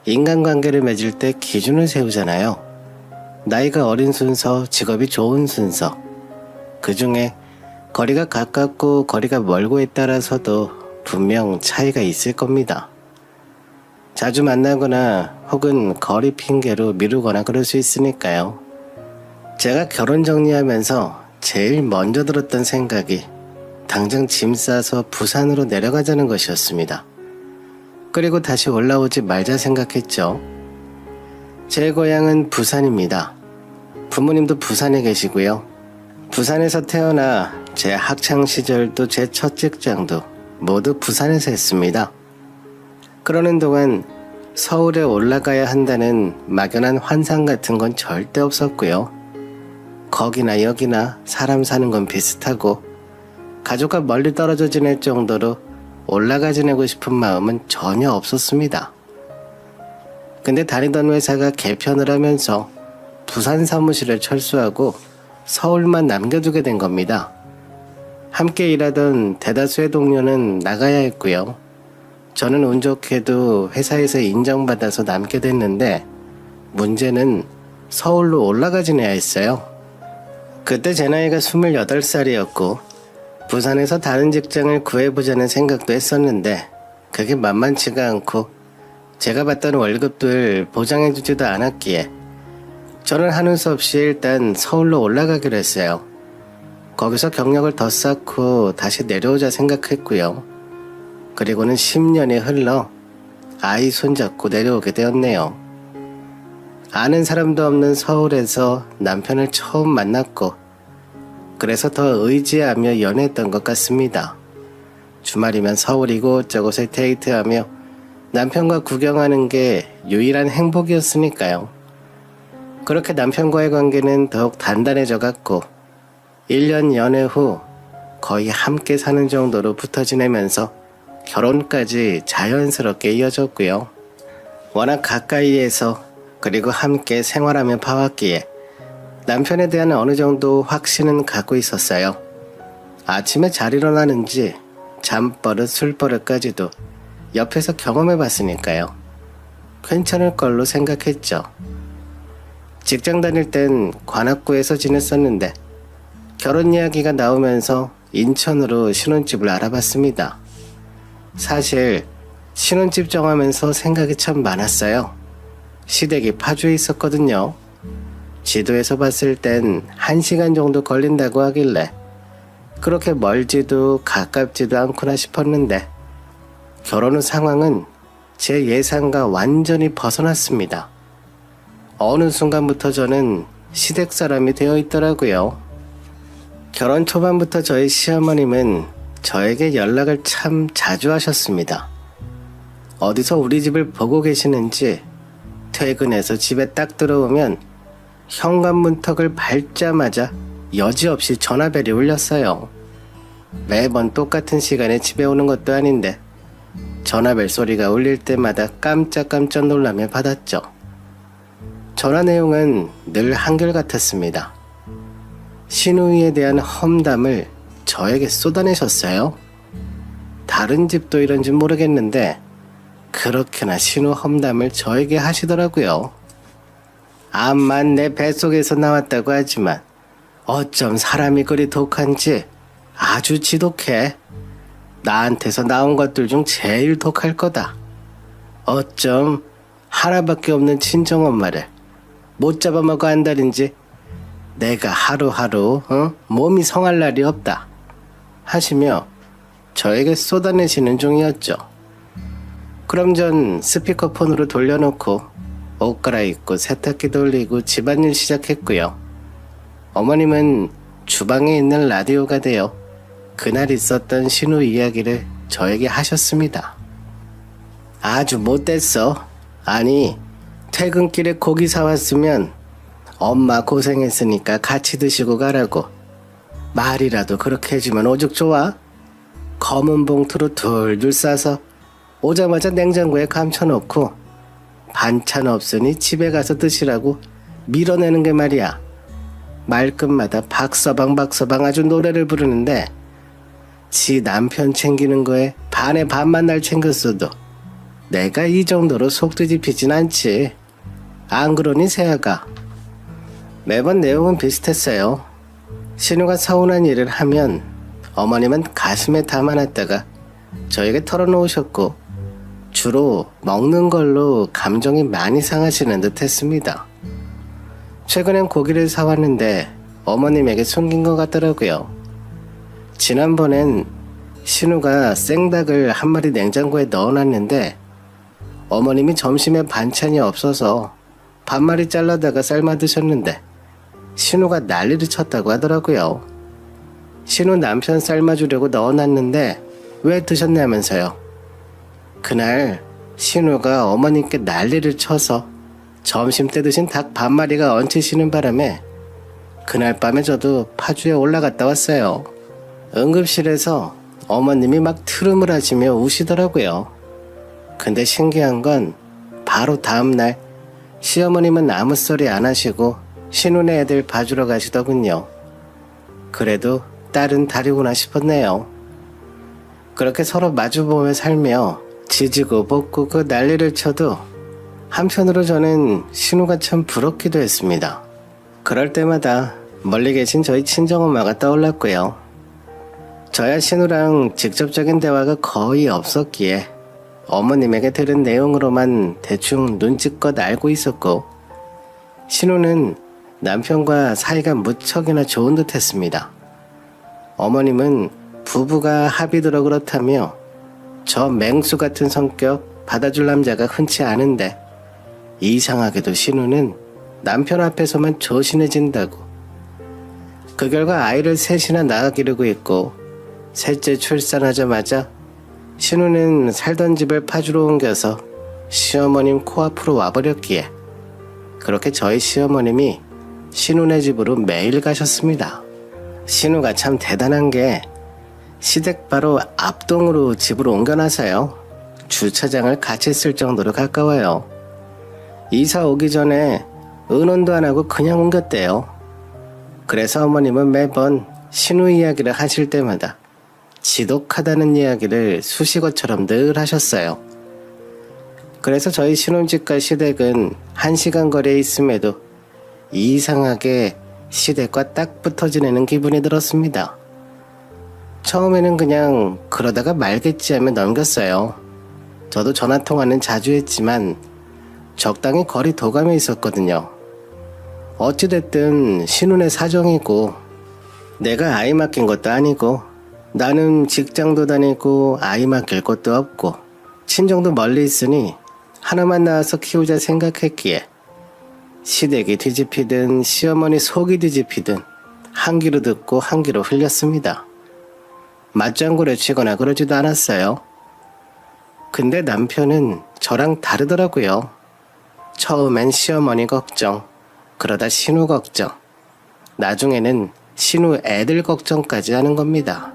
인간관계를 맺을 때 기준을 세우잖아요. 나이가 어린 순서, 직업이 좋은 순서. 그 중에 거리가 가깝고 거리가 멀고에 따라서도 분명 차이가 있을 겁니다. 자주 만나거나 혹은 거리 핑계로 미루거나 그럴 수 있으니까요. 제가 결혼 정리하면서 제일 먼저 들었던 생각이 당장 짐 싸서 부산으로 내려가자는 것이었습니다. 그리고 다시 올라오지 말자 생각했죠. 제 고향은 부산입니다. 부모님도 부산에 계시고요. 부산에서 태어나 제 학창시절도 제 첫 직장도 모두 부산에서 했습니다. 그러는 동안 서울에 올라가야 한다는 막연한 환상 같은 건 절대 없었고요. 거기나 여기나 사람 사는 건 비슷하고 가족과 멀리 떨어져 지낼 정도로 올라가 지내고 싶은 마음은 전혀 없었습니다. 근데 다니던 회사가 개편을 하면서 부산 사무실을 철수하고 서울만 남겨두게 된 겁니다. 함께 일하던 대다수의 동료는 나가야 했고요. 저는 운 좋게도 회사에서 인정받아서 남게 됐는데 문제는 서울로 올라가 지내야 했어요. 그때 제 나이가 28살이었고 부산에서 다른 직장을 구해보자는 생각도 했었는데 그게 만만치가 않고 제가 받던 월급들 보장해주지도 않았기에 저는 하는 수 없이 일단 서울로 올라가기로 했어요. 거기서 경력을 더 쌓고 다시 내려오자 생각했고요. 그리고는 10년이 흘러 아이 손잡고 내려오게 되었네요. 아는 사람도 없는 서울에서 남편을 처음 만났고 그래서 더 의지하며 연애했던 것 같습니다. 주말이면 서울 이곳저곳에 데이트하며 남편과 구경하는 게 유일한 행복이었으니까요. 그렇게 남편과의 관계는 더욱 단단해져 갔고 1년 연애 후 거의 함께 사는 정도로 붙어 지내면서 결혼까지 자연스럽게 이어졌고요. 워낙 가까이에서 그리고 함께 생활하며 봐왔기에 남편에 대한 어느 정도 확신은 갖고 있었어요. 아침에 잘 일어나는지 잠버릇 술버릇까지도 옆에서 경험해 봤으니까요. 괜찮을 걸로 생각했죠. 직장 다닐 땐 관악구에서 지냈었는데 결혼 이야기가 나오면서 인천으로 신혼집을 알아봤습니다. 사실 신혼집 정하면서 생각이 참 많았어요. 시댁이 파주에 있었거든요. 지도에서 봤을 땐 1시간 정도 걸린다고 하길래 그렇게 멀지도 가깝지도 않구나 싶었는데 결혼 후 상황은 제 예상과 완전히 벗어났습니다. 어느 순간부터 저는 시댁 사람이 되어 있더라고요. 결혼 초반부터 저희 시어머님은 저에게 연락을 참 자주 하셨습니다. 어디서 우리 집을 보고 계시는지 퇴근해서 집에 딱 들어오면 현관문턱을 밟자마자 여지없이 전화벨이 울렸어요. 매번 똑같은 시간에 집에 오는 것도 아닌데 전화벨 소리가 울릴 때마다 깜짝깜짝 놀라며 받았죠. 전화 내용은 늘 한결같았습니다. 신우이에 대한 험담을 저에게 쏟아내셨어요. 다른 집도 이런지 모르겠는데 그렇게나 신우 험담을 저에게 하시더라고요. 암만 내 뱃속에서 나왔다고 하지만 어쩜 사람이 그리 독한지 아주 지독해. 나한테서 나온 것들 중 제일 독할 거다. 어쩜 하나밖에 없는 친정엄마를 못 잡아먹어 한다든지 내가 하루하루 몸이 성할 날이 없다 하시며 저에게 쏟아내시는 중이었죠. 그럼 전 스피커폰으로 돌려놓고 옷 갈아입고 세탁기 돌리고 집안일 시작했고요. 어머님은 주방에 있는 라디오가 되어 그날 있었던 신우 이야기를 저에게 하셨습니다. 아주 못됐어. 아니 퇴근길에 고기 사왔으면 엄마 고생했으니까 같이 드시고 가라고. 말이라도 그렇게 해주면 오죽 좋아? 검은 봉투로 둘둘 싸서 오자마자 냉장고에 감춰놓고 반찬 없으니 집에 가서 드시라고 밀어내는 게 말이야. 말끝마다 박서방 아주 노래를 부르는데 지 남편 챙기는 거에 반에 반만 날 챙겼어도 내가 이 정도로 속 뒤집히진 않지. 안 그러니 세아가? 매번 내용은 비슷했어요. 신우가 서운한 일을 하면 어머님은 가슴에 담아놨다가 저에게 털어놓으셨고 주로 먹는 걸로 감정이 많이 상하시는 듯 했습니다. 최근엔 고기를 사왔는데 어머님에게 숨긴 것 같더라고요. 지난번엔 신우가 생닭을 한 마리 냉장고에 넣어놨는데 어머님이 점심에 반찬이 없어서 반마리 잘라다가 삶아 드셨는데 신우가 난리를 쳤다고 하더라고요. 신우 남편 삶아주려고 넣어놨는데 왜 드셨냐면서요. 그날 신우가 어머님께 난리를 쳐서 점심때 드신 닭 반마리가 얹히시는 바람에 그날 밤에 저도 파주에 올라갔다 왔어요. 응급실에서 어머님이 막 트름을 하시며 우시더라고요. 근데 신기한 건 바로 다음날 시어머님은 아무 소리 안 하시고 신우네 애들 봐주러 가시더군요. 그래도 딸은 다르구나 싶었네요. 그렇게 서로 마주보며 살며 지지고 볶고 그 난리를 쳐도 한편으로 저는 신우가 참 부럽기도 했습니다. 그럴 때마다 멀리 계신 저희 친정엄마가 떠올랐고요. 저야 신우랑 직접적인 대화가 거의 없었기에 어머님에게 들은 내용으로만 대충 눈치껏 알고 있었고 신우는 남편과 사이가 무척이나 좋은 듯 했습니다. 어머님은 부부가 합의들어 그렇다며 저 맹수 같은 성격 받아줄 남자가 흔치 않은데 이상하게도 신우는 남편 앞에서만 조신해진다고. 그 결과 아이를 셋이나 낳아 기르고 있고 셋째 출산하자마자 신우는 살던 집을 파주로 옮겨서 시어머님 코앞으로 와버렸기에 그렇게 저희 시어머님이 신우네 집으로 매일 가셨습니다. 신우가 참 대단한 게 시댁 바로 앞동으로 집을 옮겨놔서요. 주차장을 같이 쓸 정도로 가까워요. 이사 오기 전에 의논도 안 하고 그냥 옮겼대요. 그래서 어머님은 매번 신우 이야기를 하실 때마다 지독하다는 이야기를 수식어처럼 늘 하셨어요. 그래서 저희 신혼집과 시댁은 1시간 거리에 있음에도 이상하게 시댁과 딱 붙어 지내는 기분이 들었습니다. 처음에는 그냥 그러다가 말겠지 하며 넘겼어요. 저도 전화통화는 자주 했지만 적당히 거리 도감에 있었거든요. 어찌됐든 신혼의 사정이고 내가 아이 맡긴 것도 아니고 나는 직장도 다니고 아이 맡길 것도 없고 친정도 멀리 있으니 하나만 낳아서 키우자 생각했기에 시댁이 뒤집히든 시어머니 속이 뒤집히든 한 귀로 듣고 한 귀로 흘렸습니다. 맞장구를 치거나 그러지도 않았어요. 근데 남편은 저랑 다르더라고요. 처음엔 시어머니 걱정, 그러다 신우 걱정, 나중에는 신우 애들 걱정까지 하는 겁니다.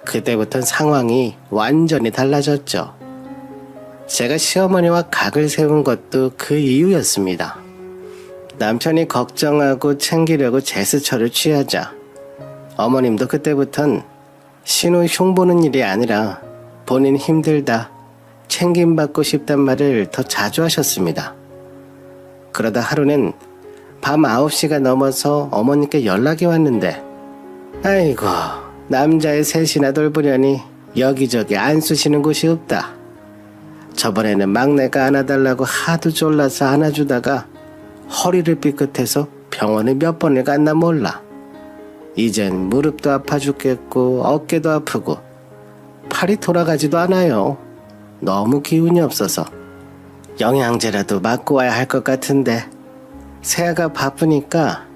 그때부터 상황이 완전히 달라졌죠. 제가 시어머니와 각을 세운 것도 그 이유였습니다. 남편이 걱정하고 챙기려고 제스처를 취하자 어머님도 그때부턴 신우 흉보는 일이 아니라 본인 힘들다, 챙김받고 싶단 말을 더 자주 하셨습니다. 그러다 하루는 밤 9시가 넘어서 어머니께 연락이 왔는데 아이고 남자의 셋이나 돌보려니 여기저기 안 쓰시는 곳이 없다. 저번에는 막내가 안아달라고 하도 졸라서 안아주다가 허리를 삐끗해서 병원에 몇 번을 갔나 몰라. 이젠 무릎도 아파 죽겠고 어깨도 아프고 팔이 돌아가지도 않아요. 너무 기운이 없어서 영양제라도 맞고 와야 할 것 같은데 세아가 바쁘니까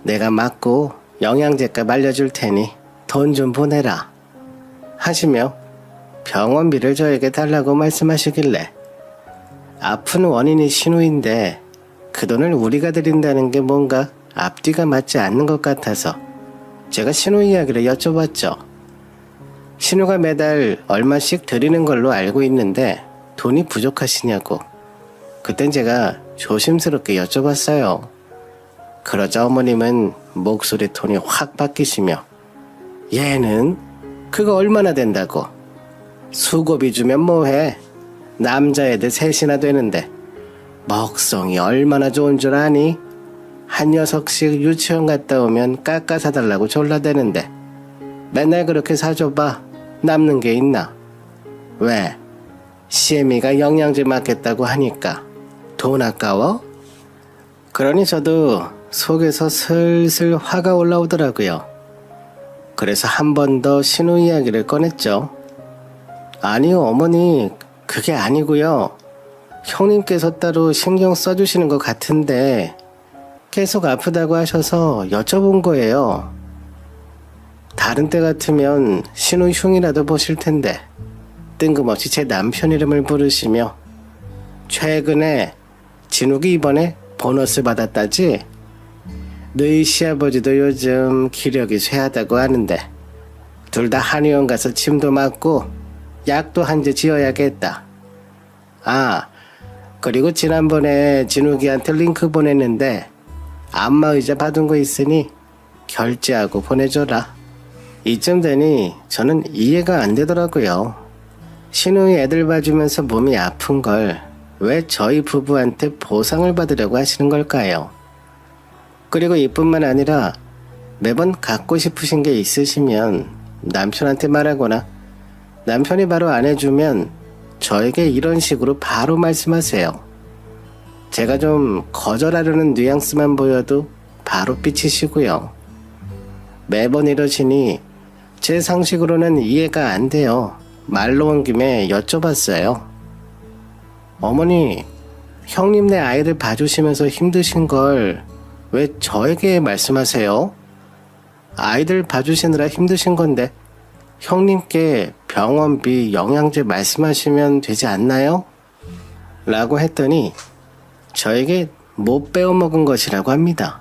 내가 맞고 영양제값 알려줄 테니 돈 좀 보내라 하시며 병원비를 저에게 달라고 말씀하시길래 아픈 원인이 신우인데 그 돈을 우리가 드린다는 게 뭔가 앞뒤가 맞지 않는 것 같아서 제가 신우 이야기를 여쭤봤죠. 신우가 매달 얼마씩 드리는 걸로 알고 있는데 돈이 부족하시냐고. 그땐 제가 조심스럽게 여쭤봤어요. 그러자 어머님은 목소리 톤이 확 바뀌시며 얘는 그거 얼마나 된다고. 수고비 주면 뭐해. 남자애들 셋이나 되는데 먹성이 얼마나 좋은 줄 아니? 한 녀석씩 유치원 갔다 오면 깎아 사달라고 졸라대는데 맨날 그렇게 사줘봐. 남는 게 있나? 왜? 시애미가 영양제 맞겠다고 하니까 돈 아까워? 그러니 저도 속에서 슬슬 화가 올라오더라고요. 그래서 한 번 더 신우 이야기를 꺼냈죠. 아니요, 어머니, 그게 아니고요. 형님께서 따로 신경 써주시는 것 같은데 계속 아프다고 하셔서 여쭤본 거예요. 다른 때 같으면 신우 흉이라도 보실 텐데 뜬금없이 제 남편 이름을 부르시며 최근에 진욱이 이번에 보너스 받았다지? 너희 시아버지도 요즘 기력이 쇠하다고 하는데 둘 다 한의원 가서 침도 맞고 약도 한 제 지어야겠다. 아, 그리고 지난번에 진욱이한테 링크 보냈는데 안마의자 받은 거 있으니 결제하고 보내줘라. 이쯤 되니 저는 이해가 안 되더라고요. 신우이 애들 봐주면서 몸이 아픈 걸 왜 저희 부부한테 보상을 받으려고 하시는 걸까요? 그리고 이뿐만 아니라 매번 갖고 싶으신 게 있으시면 남편한테 말하거나 남편이 바로 안 해주면 저에게 이런 식으로 바로 말씀하세요. 제가 좀 거절하려는 뉘앙스만 보여도 바로 삐치시고요. 매번 이러시니 제 상식으로는 이해가 안 돼요. 말로 온 김에 여쭤봤어요. 어머니, 형님네 아이들 봐주시면서 힘드신 걸 왜 저에게 말씀하세요? 아이들 봐주시느라 힘드신 건데 형님께 병원비, 영양제 말씀하시면 되지 않나요? 라고 했더니 저에게 못 빼어먹은 것이라고 합니다.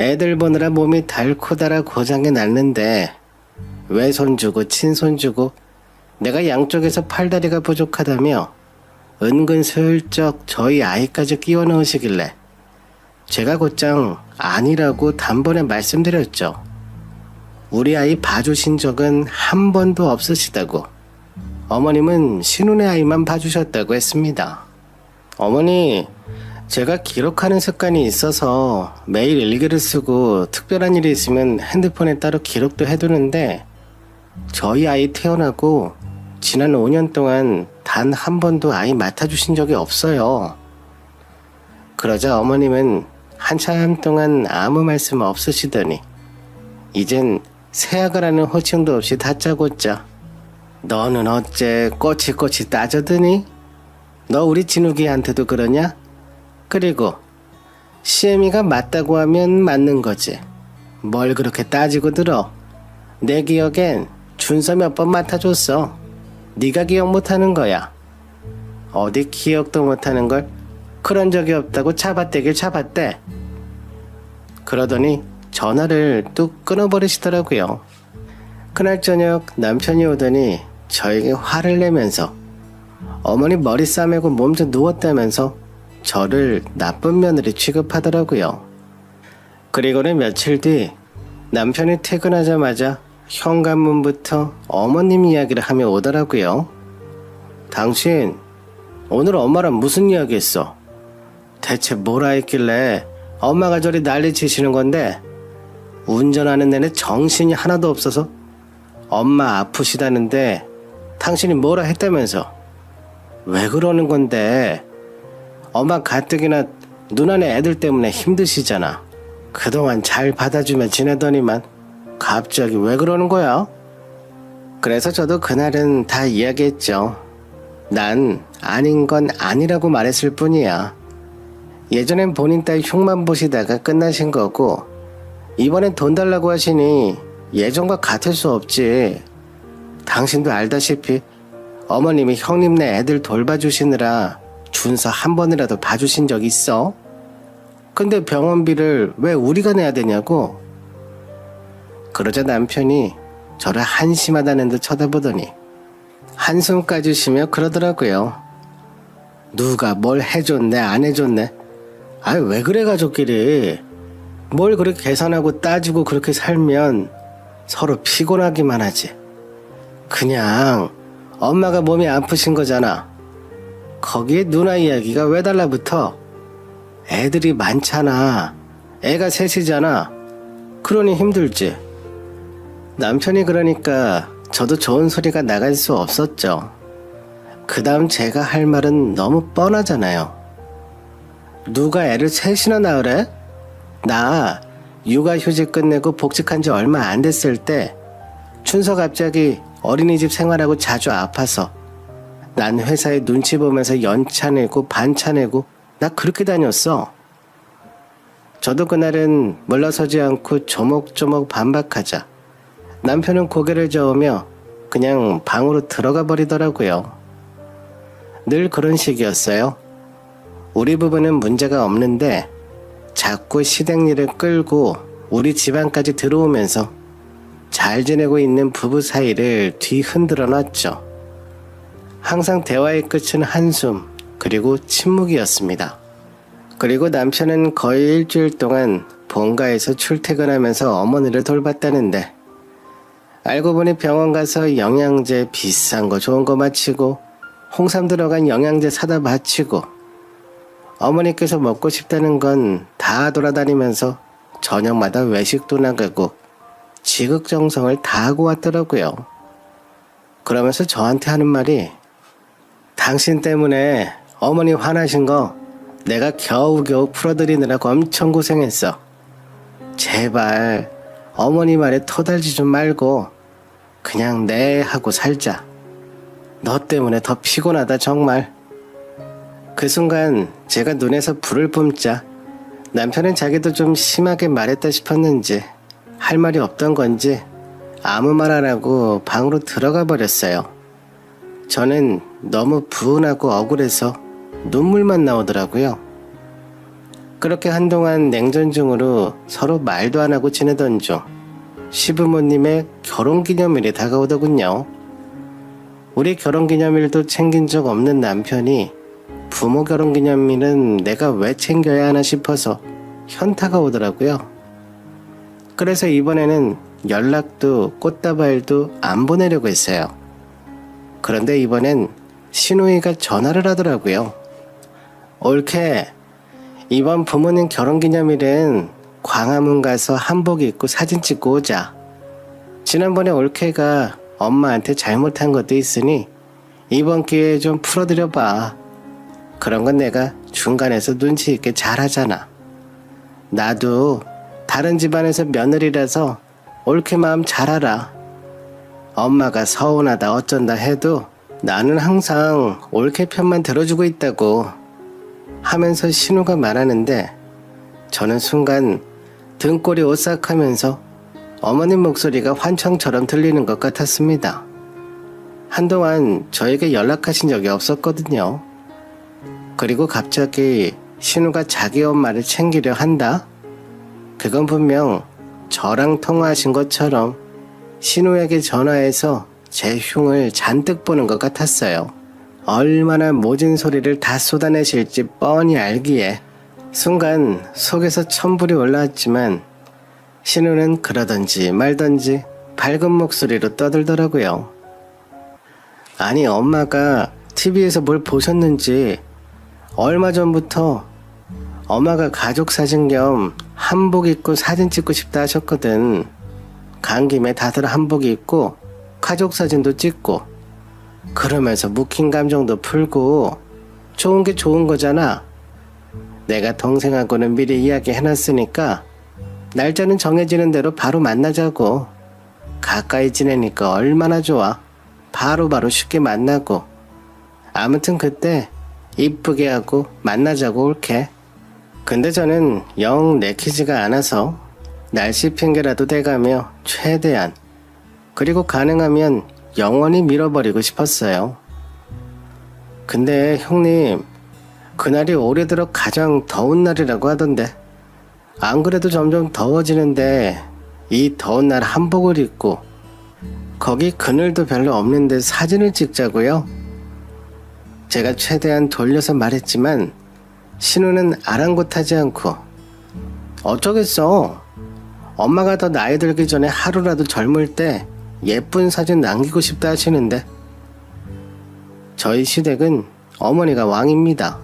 애들 보느라 몸이 닳고 닳아 고장이 났는데 외손 주고 친손 주고 내가 양쪽에서 팔다리가 부족하다며 은근슬쩍 저희 아이까지 끼워 넣으시길래 제가 곧장 아니라고 단번에 말씀드렸죠. 우리 아이 봐주신 적은 한 번도 없으시다고. 어머님은 신혼의 아이만 봐주셨다고 했습니다. 어머니, 제가 기록하는 습관이 있어서 매일 일기를 쓰고 특별한 일이 있으면 핸드폰에 따로 기록도 해두는데 저희 아이 태어나고 지난 5년 동안 단 한 번도 아이 맡아주신 적이 없어요. 그러자 어머님은 한참 동안 아무 말씀 없으시더니 이젠 새학을 하는 호칭도 없이 다짜고짜 너는 어째 꼬치꼬치 따져드니? 너 우리 진욱이한테도 그러냐? 그리고 시애미가 맞다고 하면 맞는 거지. 뭘 그렇게 따지고 들어? 내 기억엔 준서 몇 번 맡아줬어. 네가 기억 못하는 거야. 어디 기억도 못하는 걸 그런 적이 없다고 잡아떼길 잡았대. 그러더니 전화를 뚝 끊어버리시더라고요. 그날 저녁 남편이 오더니 저에게 화를 내면서 어머니 머리 싸매고 몸 좀 누웠다면서 저를 나쁜 며느리 취급하더라고요. 그리고는 며칠 뒤 남편이 퇴근하자마자 현관문부터 어머님 이야기를 하며 오더라고요. 당신 오늘 엄마랑 무슨 이야기 했어? 대체 뭐라 했길래 엄마가 저리 난리치시는 건데 운전하는 내내 정신이 하나도 없어서 엄마 아프시다는데 당신이 뭐라 했다면서? 왜 그러는 건데? 엄마 가뜩이나 누나네 애들 때문에 힘드시잖아. 그동안 잘 받아주며 지내더니만 갑자기 왜 그러는 거야? 그래서 저도 그날은 다 이야기했죠. 난 아닌 건 아니라고 말했을 뿐이야. 예전엔 본인 딸 흉만 보시다가 끝나신 거고 이번엔 돈 달라고 하시니 예전과 같을 수 없지. 당신도 알다시피 어머님이 형님네 애들 돌봐주시느라 준서 한 번이라도 봐주신 적 있어? 근데 병원비를 왜 우리가 내야 되냐고? 그러자 남편이 저를 한심하다는 듯 쳐다보더니 한숨까지 쉬며 그러더라고요. 누가 뭘 해줬네 안 해줬네. 아이 왜 그래 가족끼리. 뭘 그렇게 계산하고 따지고 그렇게 살면 서로 피곤하기만 하지. 그냥 엄마가 몸이 아프신 거잖아. 거기에 누나 이야기가 왜 달라붙어? 애들이 많잖아. 애가 셋이잖아. 그러니 힘들지. 남편이 그러니까 저도 좋은 소리가 나갈 수 없었죠. 그 다음 제가 할 말은 너무 뻔하잖아요. 누가 애를 셋이나 낳으래? 나 육아휴직 끝내고 복직한 지 얼마 안 됐을 때 춘서 갑자기 어린이집 생활하고 자주 아파서 난 회사에 눈치 보면서 연차 내고 반차 내고 나 그렇게 다녔어. 저도 그날은 물러서지 않고 조목조목 반박하자 남편은 고개를 저으며 그냥 방으로 들어가 버리더라고요. 늘 그런 식이었어요. 우리 부부는 문제가 없는데 자꾸 시댁일을 끌고 우리 집안까지 들어오면서 잘 지내고 있는 부부 사이를 뒤흔들어 놨죠. 항상 대화의 끝은 한숨 그리고 침묵이었습니다. 그리고 남편은 거의 일주일 동안 본가에서 출퇴근하면서 어머니를 돌봤다는데 알고 보니 병원 가서 영양제 비싼 거 좋은 거 마치고 홍삼 들어간 영양제 사다 바치고 어머니께서 먹고 싶다는 건 다 돌아다니면서 저녁마다 외식도 나가고 지극정성을 다하고 왔더라고요. 그러면서 저한테 하는 말이 당신 때문에 어머니 화나신 거 내가 겨우겨우 풀어드리느라고 엄청 고생했어. 제발 어머니 말에 토달지 좀 말고 그냥 네 하고 살자. 너 때문에 더 피곤하다 정말. 그 순간 제가 눈에서 불을 뿜자 남편은 자기도 좀 심하게 말했다 싶었는지 할 말이 없던 건지 아무 말 안 하고 방으로 들어가 버렸어요. 저는 너무 분하고 억울해서 눈물만 나오더라고요. 그렇게 한동안 냉전 중으로 서로 말도 안 하고 지내던 중 시부모님의 결혼기념일이 다가오더군요. 우리 결혼기념일도 챙긴 적 없는 남편이 부모 결혼기념일은 내가 왜 챙겨야 하나 싶어서 현타가 오더라고요. 그래서 이번에는 연락도 꽃다발도 안 보내려고 했어요. 그런데 이번엔 시누이가 전화를 하더라고요. 올케, 이번 부모님 결혼기념일은 광화문 가서 한복 입고 사진 찍고 오자. 지난번에 올케가 엄마한테 잘못한 것도 있으니 이번 기회에 좀 풀어드려봐. 그런 건 내가 중간에서 눈치 있게 잘하잖아. 나도 다른 집안에서 며느리라서 올케 마음 잘 알아. 엄마가 서운하다 어쩐다 해도 나는 항상 올케 편만 들어주고 있다고 하면서 신우가 말하는데 저는 순간 등골이 오싹하면서 어머님 목소리가 환청처럼 들리는 것 같았습니다. 한동안 저에게 연락하신 적이 없었거든요. 그리고 갑자기 신우가 자기 엄마를 챙기려 한다? 그건 분명 저랑 통화하신 것처럼 신우에게 전화해서 제 흉을 잔뜩 보는 것 같았어요. 얼마나 모진 소리를 다 쏟아내실지 뻔히 알기에 순간 속에서 천불이 올라왔지만 신우는 그러던지 말던지 밝은 목소리로 떠들더라고요. 아니 엄마가 TV에서 뭘 보셨는지 얼마 전부터 엄마가 가족 사진 겸 한복 입고 사진 찍고 싶다 하셨거든. 간 김에 다들 한복 입고 가족 사진도 찍고 그러면서 묵힌 감정도 풀고 좋은 게 좋은 거잖아. 내가 동생하고는 미리 이야기해놨으니까 날짜는 정해지는 대로 바로 만나자고. 가까이 지내니까 얼마나 좋아. 바로바로 쉽게 만나고. 아무튼 그때 이쁘게 하고 만나자고 올게. 근데 저는 영 내키지가 않아서 날씨 핑계라도 대가며 최대한 그리고 가능하면 영원히 밀어버리고 싶었어요. 근데 형님 그날이 올해 들어 가장 더운 날이라고 하던데 안 그래도 점점 더워지는데 이 더운 날 한복을 입고 거기 그늘도 별로 없는데 사진을 찍자고요? 제가 최대한 돌려서 말했지만 신우는 아랑곳하지 않고 어쩌겠어. 엄마가 더 나이 들기 전에 하루라도 젊을 때 예쁜 사진 남기고 싶다 하시는데 저희 시댁은 어머니가 왕입니다.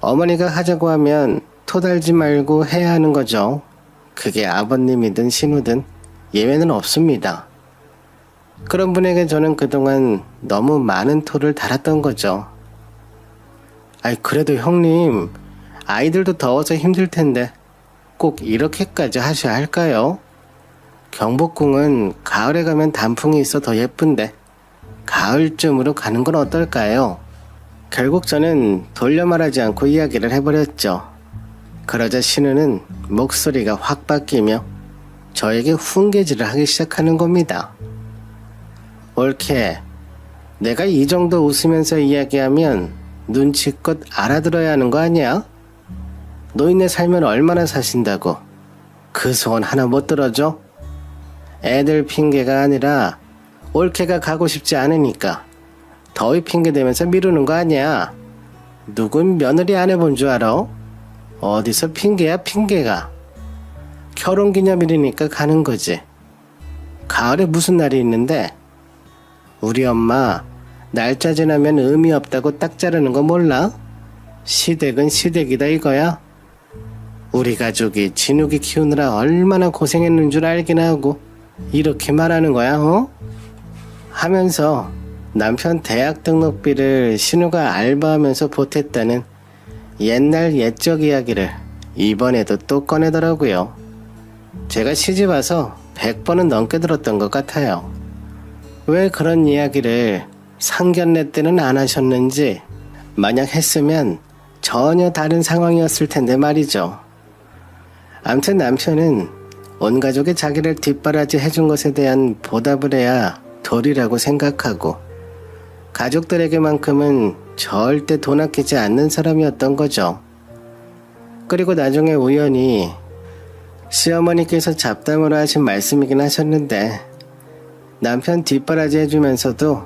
어머니가 하자고 하면 토달지 말고 해야 하는 거죠. 그게 아버님이든 신우든 예외는 없습니다. 그런 분에게 저는 그동안 너무 많은 토를 달았던 거죠. 아이, 그래도 형님, 아이들도 더워서 힘들 텐데 꼭 이렇게까지 하셔야 할까요? 경복궁은 가을에 가면 단풍이 있어 더 예쁜데 가을쯤으로 가는 건 어떨까요? 결국 저는 돌려 말하지 않고 이야기를 해버렸죠. 그러자 신우는 목소리가 확 바뀌며 저에게 훈계질을 하기 시작하는 겁니다. 옳게, 내가 이 정도 웃으면서 이야기하면 눈치껏 알아들어야 하는 거 아니야? 노인네 살면 얼마나 사신다고 그 소원 하나 못 들어줘? 애들 핑계가 아니라 올케가 가고 싶지 않으니까 더위 핑계 대면서 미루는 거 아니야. 누군 며느리 안 해본 줄 알아? 어디서 핑계야 핑계가. 결혼기념일이니까 가는 거지. 가을에 무슨 날이 있는데? 우리 엄마 날짜 지나면 의미 없다고 딱 자르는 거 몰라? 시댁은 시댁이다 이거야. 우리 가족이 진욱이 키우느라 얼마나 고생했는 줄 알긴 하고 이렇게 말하는 거야, 어? 하면서 남편 대학 등록비를 신우가 알바하면서 보탰다는 옛날 옛적 이야기를 이번에도 또 꺼내더라고요. 제가 시집 와서 100번은 넘게 들었던 것 같아요. 왜 그런 이야기를 상견례 때는 안 하셨는지, 만약 했으면 전혀 다른 상황이었을 텐데 말이죠. 암튼 남편은 온 가족이 자기를 뒷바라지 해준 것에 대한 보답을 해야 도리라고 생각하고 가족들에게만큼은 절대 돈 아끼지 않는 사람이었던 거죠. 그리고 나중에 우연히 시어머니께서 잡담으로 하신 말씀이긴 하셨는데 남편 뒷바라지 해주면서도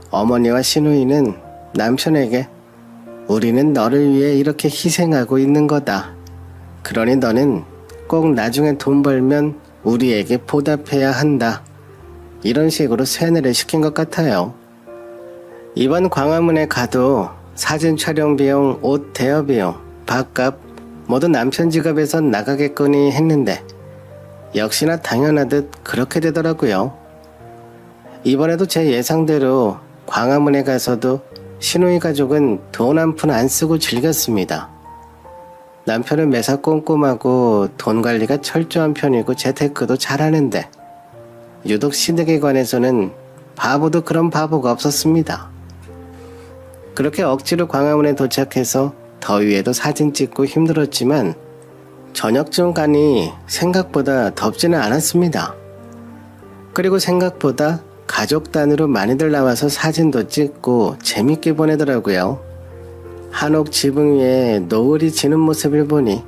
어머니와 시누이는 남편에게 우리는 너를 위해 이렇게 희생하고 있는 거다. 그러니 너는 꼭 나중에 돈 벌면 우리에게 보답해야 한다. 이런 식으로 세뇌를 시킨 것 같아요. 이번 광화문에 가도 사진 촬영 비용, 옷 대여 비용, 밥값 모두 남편 지갑에서 나가겠거니 했는데 역시나 당연하듯 그렇게 되더라고요. 이번에도 제 예상대로 광화문에 가서도 시누이 가족은 돈 한 푼 안 쓰고 즐겼습니다. 남편은 매사 꼼꼼하고 돈 관리가 철저한 편이고 재테크도 잘하는데 유독 시댁에 관해서는 바보도 그런 바보가 없었습니다. 그렇게 억지로 광화문에 도착해서 더위에도 사진 찍고 힘들었지만 저녁쯤 가니 생각보다 덥지는 않았습니다. 그리고 생각보다 가족 단위로 많이들 나와서 사진도 찍고 재밌게 보내더라고요. 한옥 지붕 위에 노을이 지는 모습을 보니